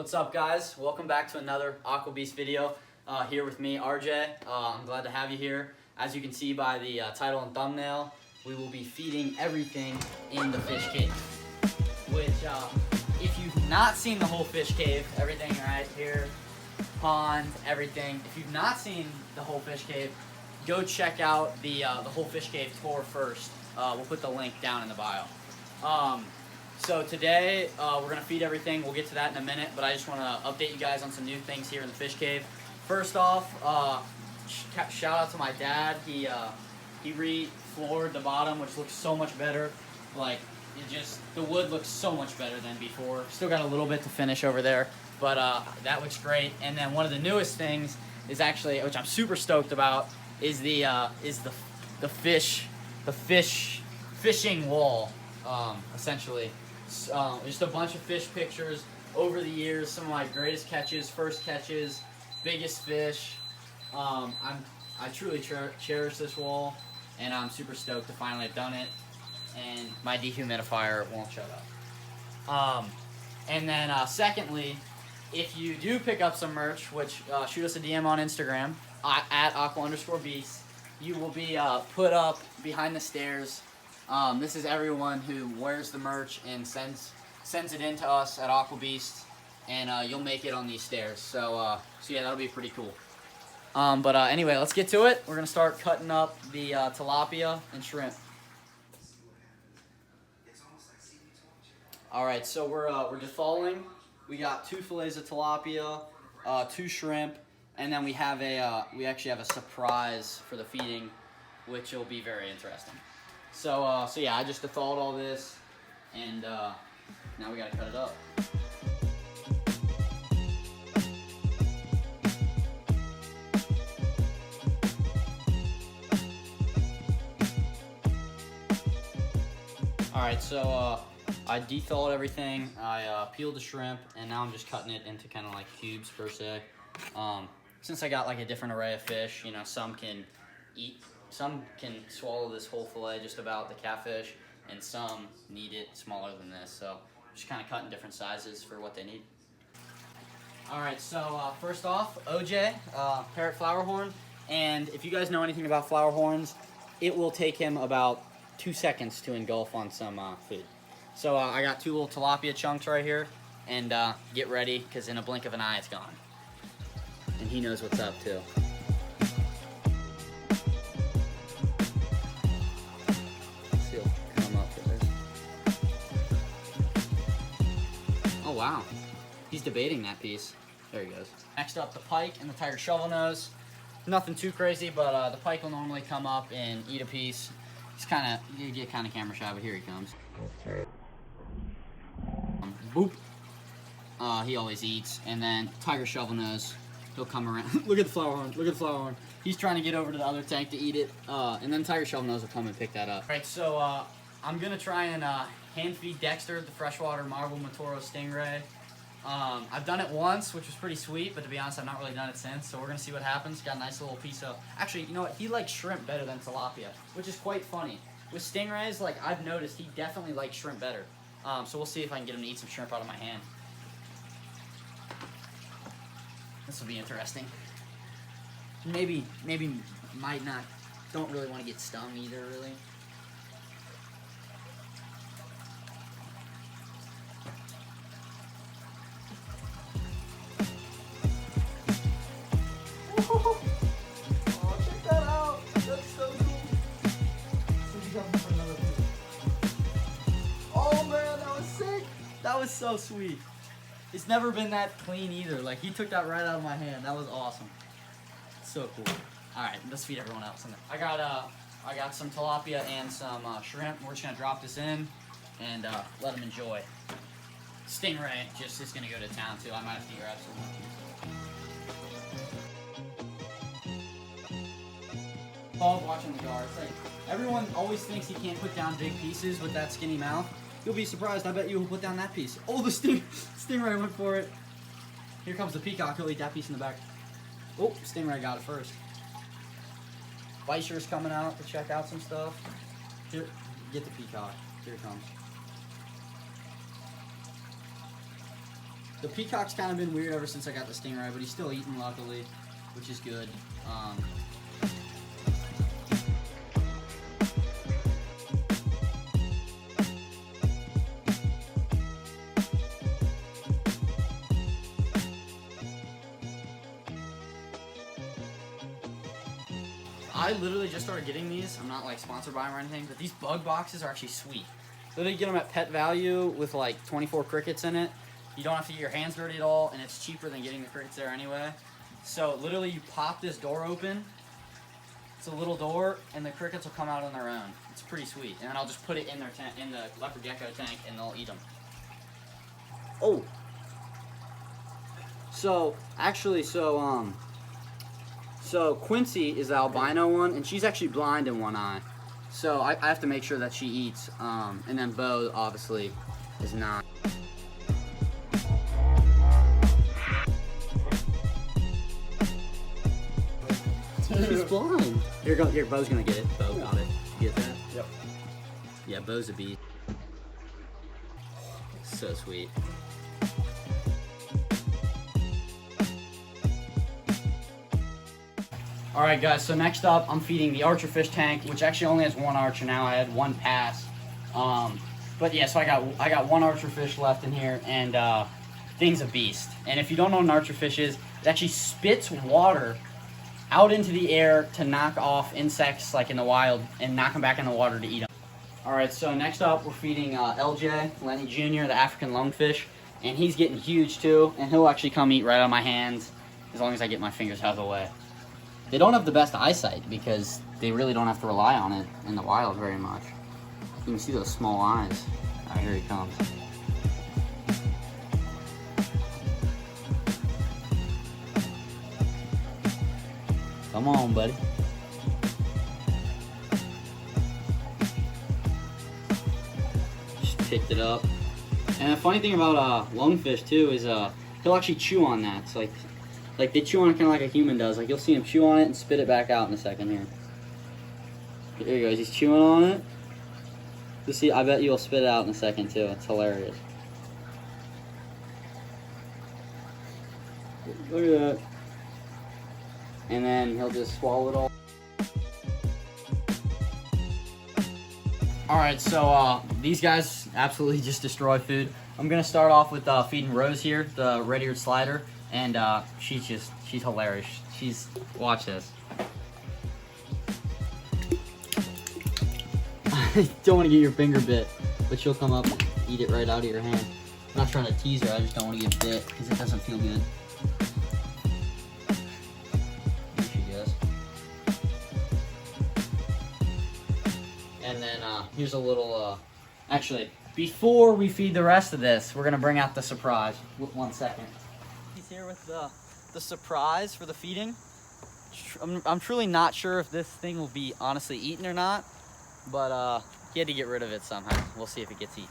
What's up, guys? Welcome back to another Aqua Beast video. Here with me, RJ. I'm glad to have you here. As you can see by the title and thumbnail, we will be feeding everything in the fish cave. Which, if you've not seen the whole fish cave, everything right here, pond, everything. If you've not seen the whole fish cave, go check out the whole fish cave tour first. We'll put the link down in the bio. So today, we're going to feed everything. We'll get to that in a minute, but I just want to update you guys on some new things here in the fish cave. First off, shout out to my dad. He re-floored the bottom, which looks so much better. Like, the wood looks so much better than before. Still got a little bit to finish over there, but that looks great. And then one of the newest things is actually, which I'm super stoked about, is the fishing wall, essentially. Just a bunch of fish pictures over the years, some of my greatest catches, first catches, biggest fish. I truly cherish this wall, and I'm super stoked to finally have done it. And my dehumidifier won't shut up. And then secondly, if you do pick up some merch, which shoot us a DM on Instagram at aqua_beast, you will be put up behind the stairs. This is everyone who wears the merch and sends it in to us at Aqua Beast, and you'll make it on these stairs. So yeah, that'll be pretty cool. But anyway, let's get to it. We're gonna start cutting up the tilapia and shrimp. All right, so we're defalling. We got 2 fillets of tilapia, 2 shrimp, and then we actually have a surprise for the feeding, which will be very interesting. So yeah, I just defalled all this, and now we gotta cut it up. All right, so I defalled everything. I peeled the shrimp, and now I'm just cutting it into kind of like cubes per se. Since I got like a different array of fish, you know, some can swallow this whole fillet, just about, the catfish, and some need it smaller than this. So just kind of cutting different sizes for what they need. All right, so first off, OJ, parrot flower horn. And if you guys know anything about flower horns, it will take him about 2 seconds to engulf on some food. So I got 2 little tilapia chunks right here, and get ready, because in a blink of an eye, it's gone. And he knows what's up, too. Oh, wow. He's debating that piece. There he goes. Next up, the pike and the tiger shovel nose. Nothing too crazy, but the pike will normally come up and eat a piece. He's you get kind of camera shy, but here he comes. Boop. He always eats. And then tiger shovel nose, he'll come around. Look at the flower horn. Look at the flower horn. He's trying to get over to the other tank to eat it. And then tiger shovel nose will come and pick that up. All right, so I'm going to try and hand feed Dexter the freshwater marble Matoro stingray. I've done it once, which was pretty sweet, but to be honest, I've not really done it since, so we're going to see what happens. Got a nice little piece of... Actually, you know what? He likes shrimp better than tilapia, which is quite funny. With stingrays, like, I've noticed he definitely likes shrimp better. So we'll see if I can get him to eat some shrimp out of my hand. This will be interesting. Maybe, might not. Don't really want to get stung either, really. Oh, check that out. That's so cool. Oh man, that was sick. That was so sweet. It's never been that clean either. Like, he took that right out of my hand. That was awesome. So cool. All right, let's feed everyone else. I got some tilapia and some shrimp. We're just gonna drop this in and let them enjoy. Stingray just is gonna go to town too. I might have to grab some. Love watching the gar. It's like, everyone always thinks he can't put down big pieces with that skinny mouth. You'll be surprised. I bet you will put down that piece. Oh, the stingray went for it. Here comes the peacock. He'll eat that piece in the back. Oh, stingray got it first. Weischer's coming out to check out some stuff. Here, get the peacock. Here it comes. The peacock's kind of been weird ever since I got the stingray, but he's still eating luckily, which is good. I literally just started getting these. I'm not like sponsored by them or anything, but these bug boxes are actually sweet. Literally get them at Pet Value with like 24 crickets in it. You don't have to get your hands dirty at all, and it's cheaper than getting the crickets there anyway. So literally you pop this door open. It's a little door, and the crickets will come out on their own. It's pretty sweet. And then I'll just put it in their tank, in the leopard gecko tank, and they'll eat them. Oh. So actually, so Quincy is the albino one, and she's actually blind in one eye. So I have to make sure that she eats. And then Bo obviously is not. She's blind. Here, Bo's gonna get it. Bo got it. You get that? Yep. Yeah, Bo's a beast. So sweet. Alright guys, so next up I'm feeding the archer fish tank, which actually only has one archer now. I had one pass. But yeah, so I got one archer fish left in here, and thing's a beast. And if you don't know what an archer fish is, it actually spits water out into the air to knock off insects like in the wild and knock them back in the water to eat them. Alright, so next up we're feeding LJ, Lenny Jr., the African lungfish, and he's getting huge too, and he'll actually come eat right out of my hands as long as I get my fingers out of the way. They don't have the best eyesight because they really don't have to rely on it in the wild very much. You can see those small eyes. Alright, here he comes. Come on, buddy. Just picked it up. And the funny thing about lungfish too is he'll actually chew on that. It's like they chew on it kind of like a human does. Like you'll see him chew on it and spit it back out in a second here. There he goes. He's chewing on it. You'll see. I bet you'll spit it out in a second too. It's hilarious. Look at that. And then he'll just swallow it all. Alright, so these guys absolutely just destroy food. I'm gonna start off with feeding Rose here, the red-eared slider, and she's hilarious. Watch this. I don't want to get your finger bit, but she'll come up and eat it right out of your hand. I'm not trying to tease her, I just don't want to get bit because it doesn't feel good. And then here's a little, actually, before we feed the rest of this, we're going to bring out the surprise. 1 second. He's here with the surprise for the feeding. I'm truly not sure if this thing will be honestly eaten or not, but he had to get rid of it somehow. We'll see if it gets eaten.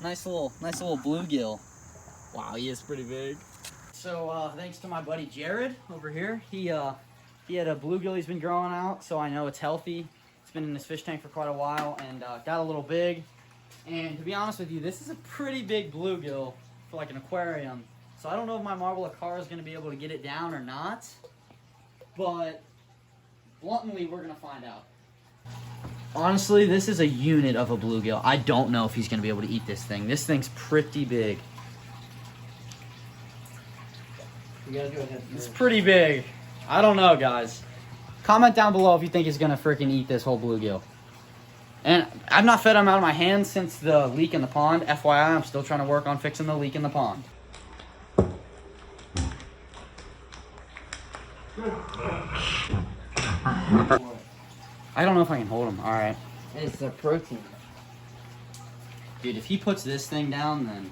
Nice little bluegill. Wow, he is pretty big. So thanks to my buddy Jared over here. He had a bluegill he's been growing out, so I know it's healthy. It's been in this fish tank for quite a while and got a little big. And to be honest with you, this is a pretty big bluegill for like an aquarium. So I don't know if my marble car is going to be able to get it down or not. But bluntly, we're going to find out. Honestly, this is a unit of a bluegill. I don't know if he's going to be able to eat this thing. This thing's pretty big. You gotta go ahead. It's pretty big. I don't know, guys. Comment down below if you think he's going to freaking eat this whole bluegill. And I've not fed him out of my hands since the leak in the pond. FYI, I'm still trying to work on fixing the leak in the pond. I don't know if I can hold him. All right. It's the protein. Dude, if he puts this thing down, then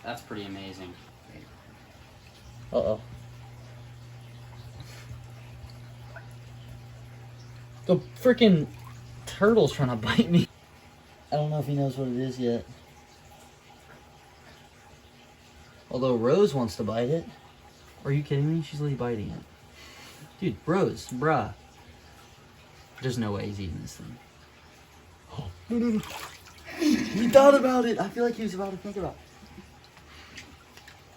that's pretty amazing. Uh-oh. The freaking turtle's trying to bite me. I don't know if he knows what it is yet. Although Rose wants to bite it. Are you kidding me? She's literally biting it. Dude, Rose, bruh. There's no way he's eating this thing. Oh, no. He thought about it. I feel like he was about to think about it.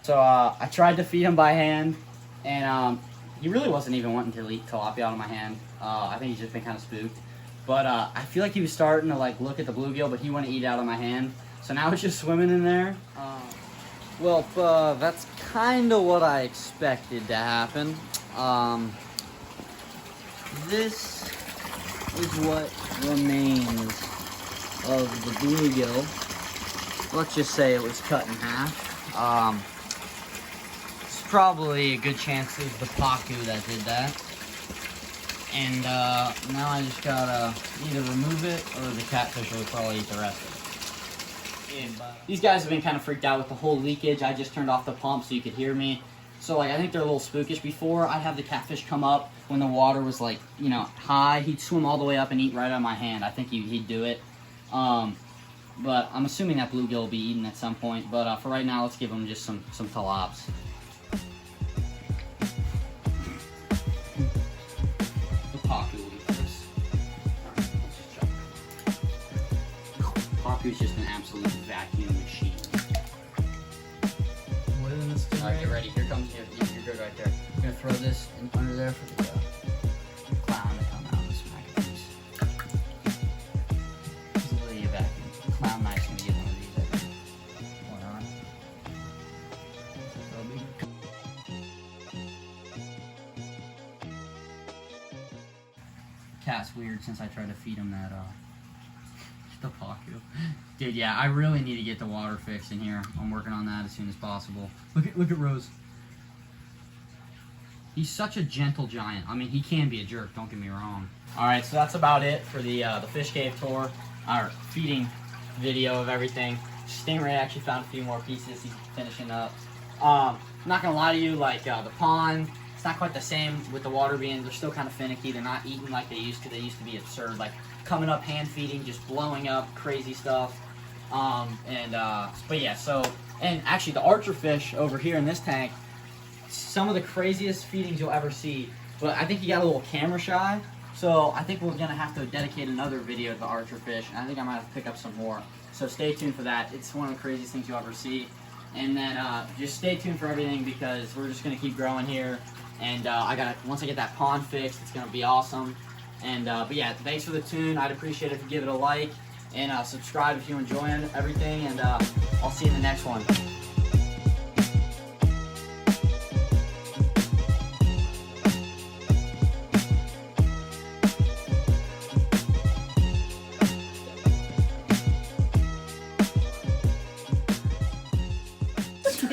So I tried to feed him by hand, and he really wasn't even wanting to eat tilapia out of my hand. I think he's just been kind of spooked. But I feel like he was starting to like look at the bluegill, but he wouldn't eat out of my hand. So now it's just swimming in there. Well, that's kind of what I expected to happen. This is what remains of the bluegill. Let's just say it was cut in half. It's probably a good chance it was the pacu that did that. And now I just gotta either remove it or the catfish will probably eat the rest of it. These guys have been kind of freaked out with the whole leakage. I just turned off the pump so you could hear me. So like I think they're a little spookish. Before I'd have the catfish come up when the water was like, you know, high. He'd swim all the way up and eat right out of my hand. I think he'd do it. But I'm assuming that bluegill will be eaten at some point. But for right now, let's give him just some tilaps. The pacu will eat this. Alright, let's just jump. Pacu's just an absolute vacuum machine. Alright, get ready. Here comes you're good right there. I'm gonna throw this under there for the clown to come out and smack a piece. This is literally a vacuum. Clown knife's gonna get one of these, I think. Why not? Cat's weird since I tried to feed him that the pacu. Dude, yeah, I really need to get the water fixed in here. I'm working on that as soon as possible. Look at Rose. He's such a gentle giant. I mean, he can be a jerk, don't get me wrong. Alright, so that's about it for the fish cave tour. Our feeding video of everything. Stingray actually found a few more pieces he's finishing up. I'm not gonna lie to you, like the pond, it's not quite the same with the water being, they're still kind of finicky. They're not eating like they used to. They used to be absurd, like coming up, hand feeding, just blowing up, crazy stuff. But yeah, so, and actually the archer fish over here in this tank, some of the craziest feedings you'll ever see, but I think he got a little camera shy, so I think we're gonna have to dedicate another video to the archer fish, and I think I might have to pick up some more. So stay tuned for that. It's one of the craziest things you'll ever see. And then just stay tuned for everything because we're just gonna keep growing here. And once I get that pond fixed, it's gonna be awesome. And but yeah, thanks for the tune. I'd appreciate it if you give it a like and subscribe if you're enjoying everything. And I'll see you in the next one.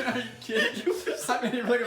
Are you kidding? I mean, you're like a